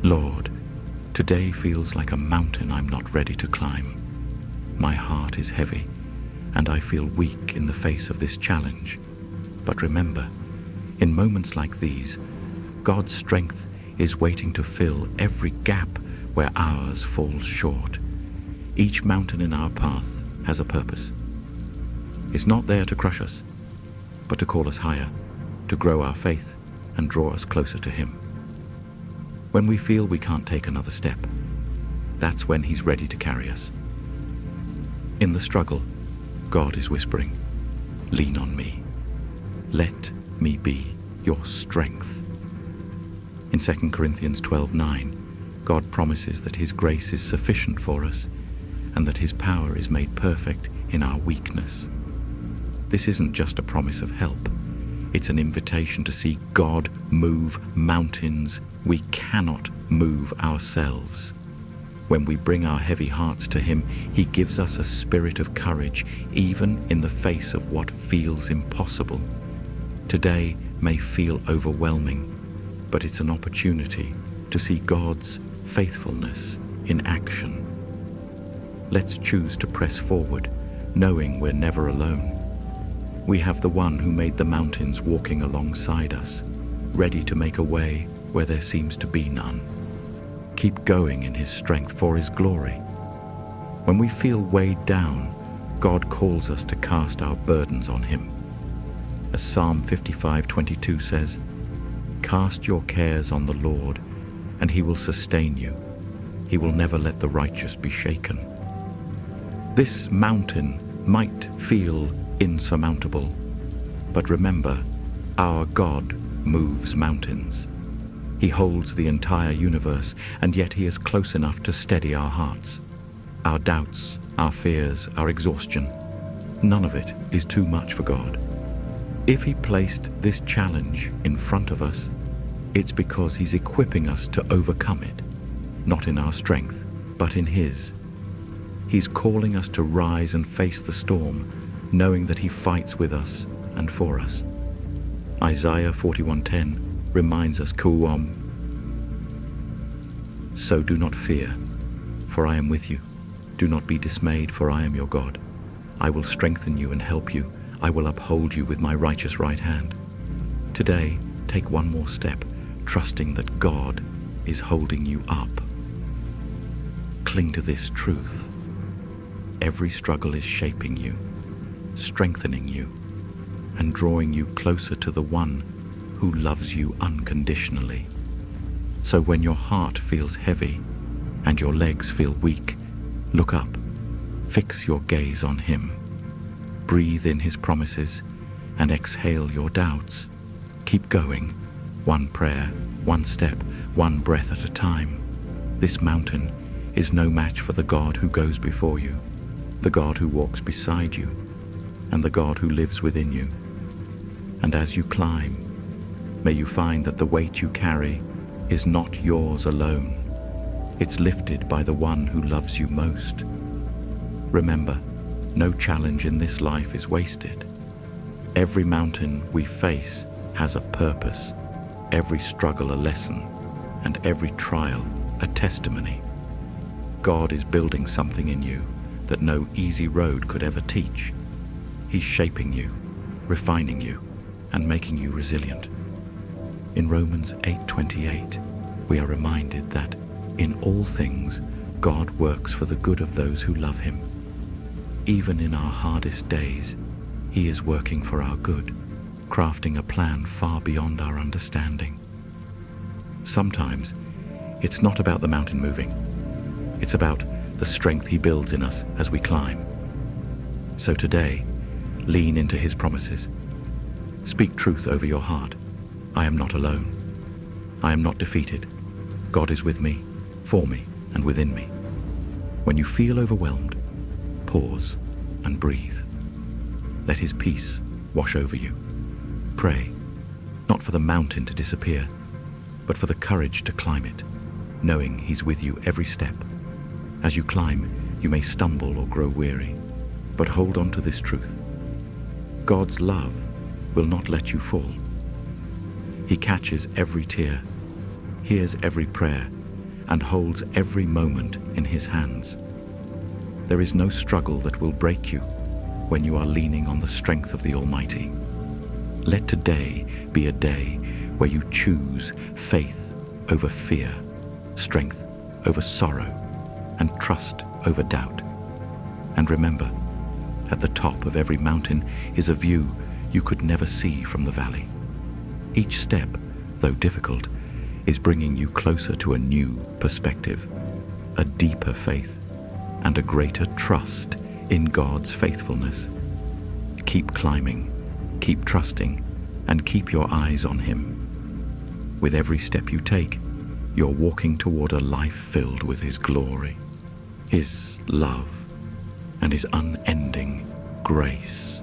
Lord, today feels like a mountain I'm not ready to climb. My heart is heavy, and I feel weak in the face of this challenge. But remember, in moments like these, God's strength is waiting to fill every gap where ours falls short. Each mountain in our path has a purpose. It's not there to crush us, but to call us higher, to grow our faith and draw us closer to Him. When we feel we can't take another step, that's when He's ready to carry us. In the struggle, God is whispering, "Lean on me. Let me be your strength." In 2 Corinthians 12:9, God promises that His grace is sufficient for us and that His power is made perfect in our weakness. This isn't just a promise of help. It's an invitation to see God move mountains we cannot move ourselves. When we bring our heavy hearts to Him, He gives us a spirit of courage, even in the face of what feels impossible. Today may feel overwhelming, but it's an opportunity to see God's faithfulness in action. Let's choose to press forward, knowing we're never alone. We have the One who made the mountains walking alongside us, ready to make a way where there seems to be none. Keep going in His strength for His glory. When we feel weighed down, God calls us to cast our burdens on Him. As Psalm 55:22 says, "Cast your cares on the Lord, and He will sustain you. He will never let the righteous be shaken." This mountain might feel insurmountable, but remember, our God moves mountains. He holds the entire universe, and yet He is close enough to steady our hearts. Our doubts, our fears, our exhaustion, none of it is too much for God. If He placed this challenge in front of us, it's because He's equipping us to overcome it, not in our strength, but in His. He's calling us to rise and face the storm, knowing that He fights with us and for us. Isaiah 41:10 reminds us, Kuom, "So do not fear, for I am with you. Do not be dismayed, for I am your God. I will strengthen you and help you. I will uphold you with my righteous right hand." Today, take one more step, trusting that God is holding you up. Cling to this truth. Every struggle is shaping you, strengthening you, and drawing you closer to the One who loves you unconditionally. So when your heart feels heavy and your legs feel weak, look up, fix your gaze on Him. Breathe in His promises and exhale your doubts. Keep going, one prayer, one step, one breath at a time. This mountain is no match for the God who goes before you, the God who walks beside you, and the God who lives within you. And as you climb, may you find that the weight you carry is not yours alone. It's lifted by the One who loves you most. Remember, no challenge in this life is wasted. Every mountain we face has a purpose, every struggle a lesson, and every trial a testimony. God is building something in you that no easy road could ever teach. He's shaping you, refining you, and making you resilient. In Romans 8:28, we are reminded that in all things God works for the good of those who love Him. Even in our hardest days, He is working for our good, crafting a plan far beyond our understanding. Sometimes, it's not about the mountain moving. It's about the strength He builds in us as we climb. So today, lean into His promises. Speak truth over your heart. I am not alone. I am not defeated. God is with me, for me, and within me. When you feel overwhelmed, pause and breathe. Let His peace wash over you. Pray, not for the mountain to disappear, but for the courage to climb it, knowing He's with you every step. As you climb, you may stumble or grow weary, but hold on to this truth. God's love will not let you fall. He catches every tear, hears every prayer, and holds every moment in His hands. There is no struggle that will break you when you are leaning on the strength of the Almighty. Let today be a day where you choose faith over fear, strength over sorrow, and trust over doubt. And remember, at the top of every mountain is a view you could never see from the valley. Each step, though difficult, is bringing you closer to a new perspective, a deeper faith, and a greater trust in God's faithfulness. Keep climbing, keep trusting, and keep your eyes on Him. With every step you take, you're walking toward a life filled with His glory, His love, and His unending grace.